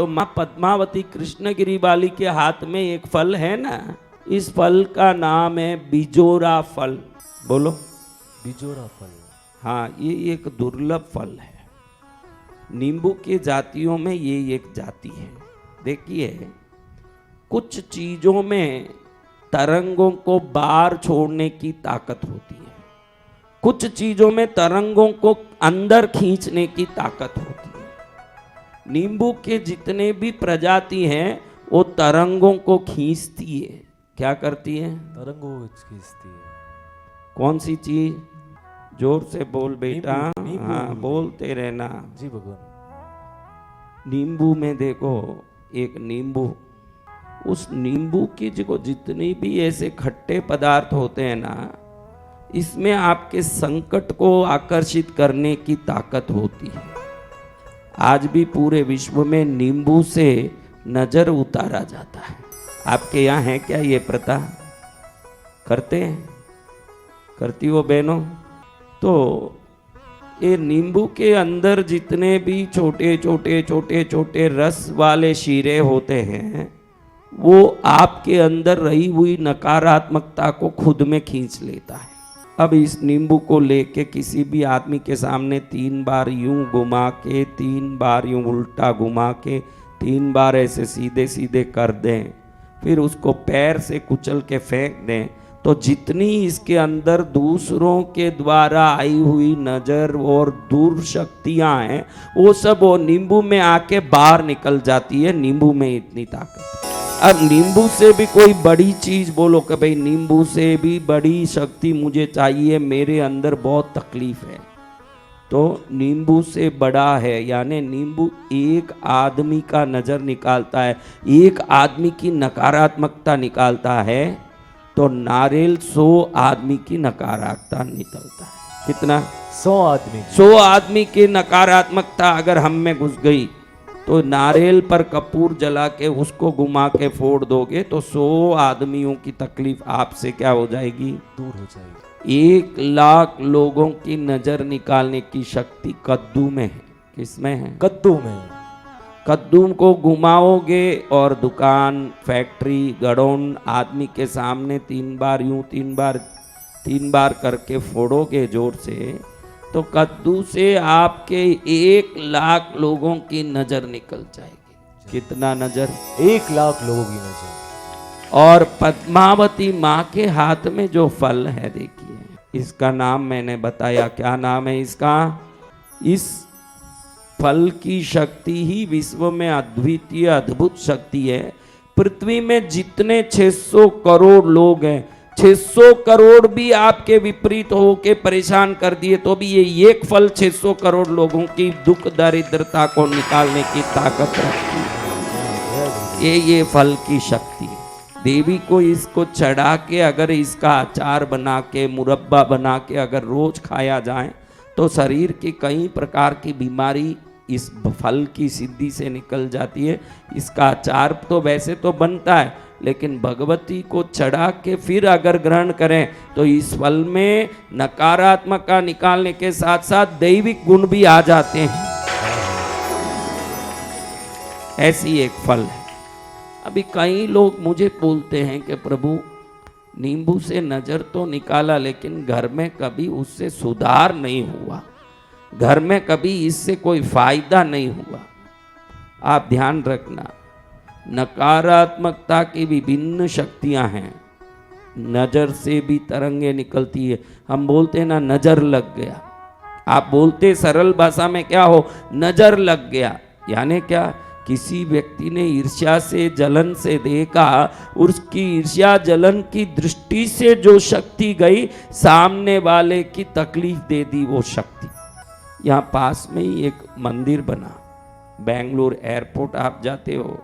तो माँ पद्मावती कृष्णगिरी वाली के हाथ में एक फल है ना, इस फल का नाम है बिजोरा फल। बोलो बिजोरा फल। हाँ, ये एक दुर्लभ फल है। नींबू की जातियों में ये एक जाति है। देखिए, कुछ चीजों में तरंगों को बाहर छोड़ने की ताकत होती है, कुछ चीजों में तरंगों को अंदर खींचने की ताकत होती है। नींबू के जितने भी प्रजाति हैं वो तरंगों को खींचती है। क्या करती है? तरंगों को खींचती है। कौन सी चीज? जोर से बोल बेटा। नींबू। हाँ, बोलते रहना जी भगवान। नींबू में देखो, एक नींबू, उस नींबू की जो जितनी भी ऐसे खट्टे पदार्थ होते हैं ना, इसमें आपके संकट को आकर्षित करने की ताकत होती है। आज भी पूरे विश्व में नींबू से नजर उतारा जाता है। आपके यहाँ है क्या ये प्रथा? करते हैं? करती हो बहनों? तो ये नींबू के अंदर जितने भी छोटे छोटे छोटे छोटे रस वाले शीरे होते हैं, वो आपके अंदर रही हुई नकारात्मकता को खुद में खींच लेता है। अब इस नींबू को लेके किसी भी आदमी के सामने 3 बार यूं घुमा के, 3 बार यूं उल्टा घुमा के, 3 बार ऐसे सीधे सीधे कर दें, फिर उसको पैर से कुचल के फेंक दें, तो जितनी इसके अंदर दूसरों के द्वारा आई हुई नजर और दूर शक्तियां हैं, वो सब वो नींबू में आके बाहर निकल जाती है। नींबू में इतनी ताकत है। अब नींबू से भी कोई बड़ी चीज बोलो कि भाई नींबू से भी बड़ी शक्ति मुझे चाहिए, मेरे अंदर बहुत तकलीफ है, तो नींबू से बड़ा है। यानी नींबू एक आदमी का नजर निकालता है, एक आदमी की नकारात्मकता निकालता है, तो नारियल 100 आदमी की नकारात्मकता निकलता है। कितना? 100 आदमी। 100 आदमी की नकारात्मकता अगर हम में घुस गई तो नारियल पर कपूर जला के उसको घुमा के फोड़ दोगे तो 100 आदमियों की तकलीफ आपसे क्या हो जाएगी? दूर हो जाएगी। 1 लाख लोगों की नजर निकालने की शक्ति कद्दू में है। किसमें है? कद्दू में। कद्दू को घुमाओगे और दुकान, फैक्ट्री, गड़ौन आदमी के सामने 3 बार यूं 3 बार करके फोड़ोगे जोर से, तो कद्दू से आपके 1 लाख लोगों की नजर निकल जाएगी। कितना नजर? 1 लाख लोगों की नजर। और पद्मावती माँ के हाथ में जो फल है, देखिए, इसका नाम मैंने बताया। क्या नाम है इसका? इस फल की शक्ति ही विश्व में अद्वितीय अद्भुत शक्ति है। पृथ्वी में जितने 600 करोड़ लोग हैं, 600 करोड़ भी आपके विपरीत हो के परेशान कर दिए तो भी ये एक फल 600 करोड़ लोगों की दुख दरिद्रता को निकालने की ताकत रखती है। ये फल की शक्ति। देवी को इसको चढ़ा के अगर इसका अचार बना के, मुरब्बा बना के अगर रोज खाया जाए तो शरीर की कई प्रकार की बीमारी इस फल की सिद्धि से निकल जाती है। इसका अचार तो वैसे तो बनता है, लेकिन भगवती को चढ़ा के फिर अगर ग्रहण करें तो इस फल में नकारात्मक का निकालने के साथ साथ दैविक गुण भी आ जाते हैं। ऐसी एक फल है। अभी कई लोग मुझे बोलते हैं कि प्रभु, नींबू से नजर तो निकाला, लेकिन घर में कभी उससे सुधार नहीं हुआ, घर में कभी इससे कोई फायदा नहीं हुआ। आप ध्यान रखना, नकारात्मकता की विभिन्न शक्तियां हैं। नजर से भी तरंगे निकलती है। हम बोलते हैं ना, नजर लग गया। आप बोलते सरल भाषा में क्या हो? नजर लग गया। यानी क्या? किसी व्यक्ति ने ईर्ष्या से, जलन से देखा, उसकी ईर्ष्या जलन की दृष्टि से जो शक्ति गई, सामने वाले की तकलीफ दे दी वो शक्ति। यहाँ पास में ही एक मंदिर बना, बेंगलुरु एयरपोर्ट आप जाते हो,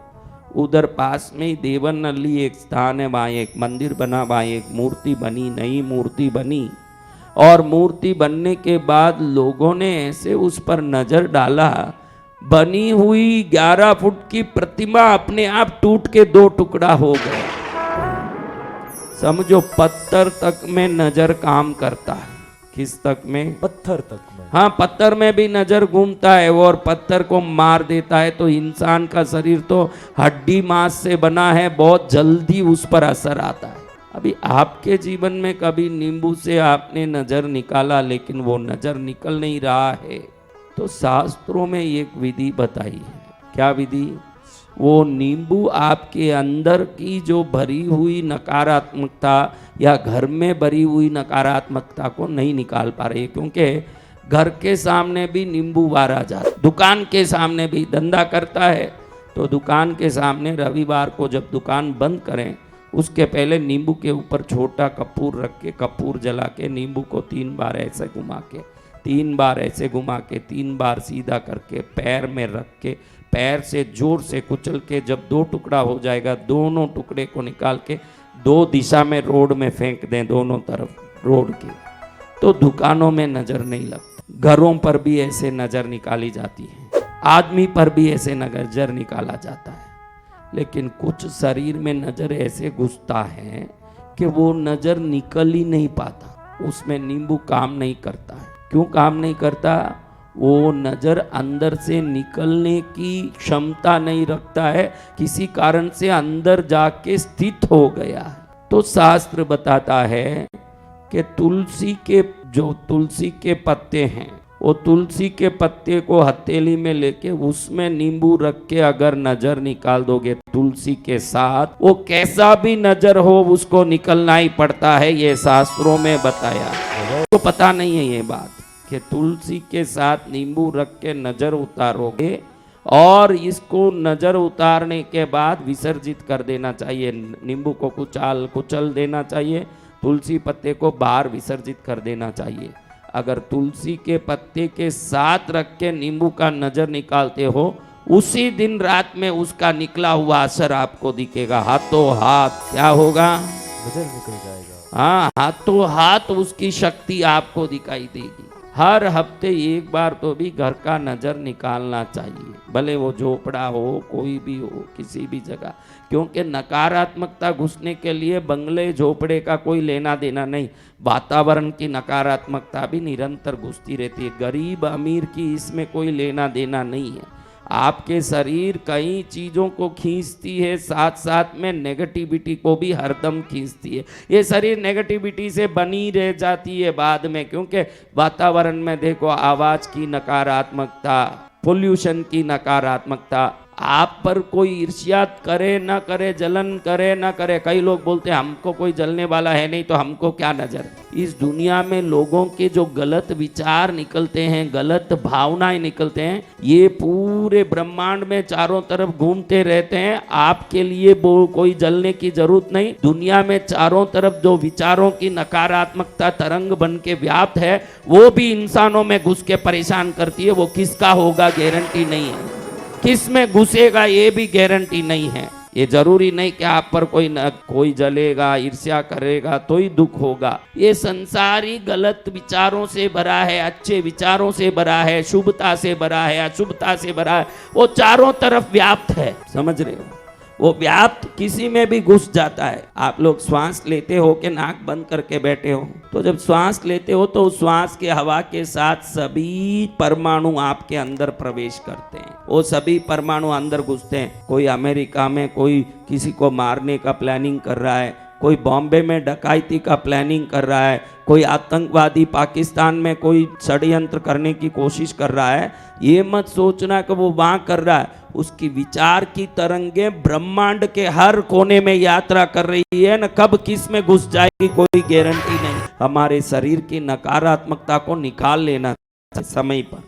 उधर पास में ही देवनहल्ली एक स्थान है, वहाँ एक मंदिर बना, वहाँ एक मूर्ति बनी, नई मूर्ति बनी। और मूर्ति बनने के बाद लोगों ने ऐसे उस पर नजर डाला, बनी हुई 11 फुट की प्रतिमा अपने आप टूट के 2 टुकड़ा हो गया। समझो, पत्थर तक में नजर काम करता है। किस तक में? पत्थर तक में। हाँ, पत्थर में भी नजर घूमता है वो और पत्थर को मार देता है। तो इंसान का शरीर तो हड्डी मांस से बना है, बहुत जल्दी उस पर असर आता है। अभी आपके जीवन में कभी नींबू से आपने नजर निकाला लेकिन वो नजर निकल नहीं रहा है, तो शास्त्रों में एक विधि बताई है। क्या विधि? वो नींबू आपके अंदर की जो भरी हुई नकारात्मकता या घर में भरी हुई नकारात्मकता को नहीं निकाल पा रही, क्योंकि घर के सामने भी नींबू बारा जाता, दुकान के सामने भी, धंधा करता है तो दुकान के सामने रविवार को जब दुकान बंद करें उसके पहले नींबू के ऊपर छोटा कपूर रख के, कपूर जला के नींबू को 3 बार ऐसे घुमा के, 3 बार ऐसे घुमा के, 3 बार सीधा करके पैर में रख के, पैर से जोर से कुचल के जब 2 टुकड़ा हो जाएगा, दोनों टुकड़े को निकाल के 2 दिशा में रोड में फेंक दें, दोनों तरफ रोड के, तो दुकानों में नजर नहीं लगती। घरों पर भी ऐसे नजर निकाली जाती है, आदमी पर भी ऐसे नजर निकाला जाता है। लेकिन कुछ शरीर में नजर ऐसे घुसता है कि वो नजर निकल ही नहीं पाता, उसमें नींबू काम नहीं करता है। क्यों काम नहीं करता? वो नजर अंदर से निकलने की क्षमता नहीं रखता है, किसी कारण से अंदर जाके स्थित हो गया है। तो शास्त्र बताता है कि तुलसी के पत्ते हैं, वो तुलसी के पत्ते को हथेली में लेके उसमें नींबू रख के अगर नजर निकाल दोगे तुलसी के साथ, वो कैसा भी नजर हो उसको निकलना ही पड़ता है। ये शास्त्रों में बताया, तो पता नहीं है ये बात कि तुलसी के साथ नींबू रख के नजर उतारोगे और इसको नजर उतारने के बाद विसर्जित कर देना चाहिए। नींबू को कुचल देना चाहिए, तुलसी पत्ते को बाहर विसर्जित कर देना चाहिए। अगर तुलसी के पत्ते के साथ रख के नींबू का नजर निकालते हो, उसी दिन रात में उसका निकला हुआ असर आपको दिखेगा। हाथों हाथ क्या होगा? नजर निकल जाएगा। हाँ, हाथों हाथ उसकी शक्ति आपको दिखाई देगी। हर हफ्ते एक बार तो भी घर का नजर निकालना चाहिए, भले वो झोपड़ा हो, कोई भी हो, किसी भी जगह, क्योंकि नकारात्मकता घुसने के लिए बंगले झोपड़े का कोई लेना देना नहीं। वातावरण की नकारात्मकता भी निरंतर घुसती रहती है, गरीब अमीर की इसमें कोई लेना देना नहीं है। आपके शरीर कई चीज़ों को खींचती है, साथ साथ में नेगेटिविटी को भी हरदम खींचती है। ये शरीर नेगेटिविटी से बनी रह जाती है बाद में, क्योंकि वातावरण में देखो आवाज़ की नकारात्मकता, पोल्यूशन की नकारात्मकता, आप पर कोई ईर्ष्या करे ना करे, जलन करे ना करे। कई लोग बोलते हैं हमको कोई जलने वाला है नहीं तो हमको क्या नजर। इस दुनिया में लोगों के जो गलत विचार निकलते हैं, गलत भावनाएं निकलते हैं, ये पूरे ब्रह्मांड में चारों तरफ घूमते रहते हैं। आपके लिए वो कोई जलने की जरूरत नहीं। दुनिया में चारों तरफ जो विचारों की नकारात्मकता तरंग बन के व्याप्त है, वो भी इंसानों में घुस के परेशान करती है। वो किसका होगा गारंटी नहीं है, किस में घुसेगा ये भी गारंटी नहीं है। ये जरूरी नहीं कि आप पर कोई जलेगा, ईर्ष्या करेगा तो ही दुख होगा। ये संसारी गलत विचारों से भरा है, अच्छे विचारों से भरा है, शुभता से भरा है, अशुभता से भरा है, वो चारों तरफ व्याप्त है। समझ रहे हो? वो व्याप्त किसी में भी घुस जाता है। आप लोग श्वास लेते हो कि नाक बंद करके बैठे हो, तो जब श्वास लेते हो तो उस श्वास के हवा के साथ सभी परमाणु आपके अंदर प्रवेश करते हैं। वो सभी परमाणु अंदर घुसते हैं। कोई अमेरिका में कोई किसी को मारने का प्लानिंग कर रहा है, कोई बॉम्बे में डकैती का प्लानिंग कर रहा है, कोई आतंकवादी पाकिस्तान में कोई षड्यंत्र करने की कोशिश कर रहा है। ये मत सोचना कि वो वहाँ कर रहा है, उसकी विचार की तरंगे ब्रह्मांड के हर कोने में यात्रा कर रही है। न कब किस में घुस जाएगी कोई गारंटी नहीं। हमारे शरीर की नकारात्मकता को निकाल लेना समय पर,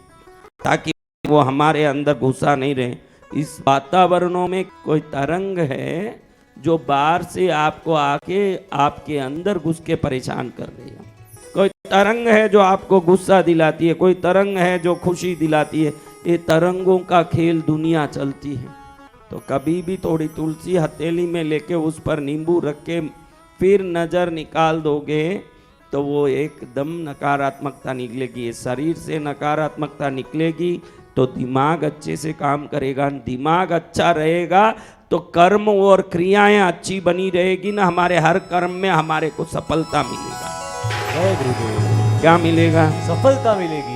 ताकि वो हमारे अंदर घुसा नहीं रहे। इस वातावरणों में कोई तरंग है जो बाहर से आपको आके आपके अंदर घुस के परेशान कर रही है। कोई तरंग है जो आपको गुस्सा दिलाती है, कोई तरंग है जो खुशी दिलाती है। ये तरंगों का खेल दुनिया चलती है। तो कभी भी थोड़ी तुलसी हथेली में लेके उस पर नींबू रख के फिर नज़र निकाल दोगे तो वो एकदम नकारात्मकता निकलेगी। शरीर से नकारात्मकता निकलेगी तो दिमाग अच्छे से काम करेगा। दिमाग अच्छा रहेगा तो कर्म और क्रियाएं अच्छी बनी रहेगी ना, हमारे हर कर्म में हमारे को सफलता मिलेगा। जय गुरुदेव। क्या मिलेगा? सफलता मिलेगी।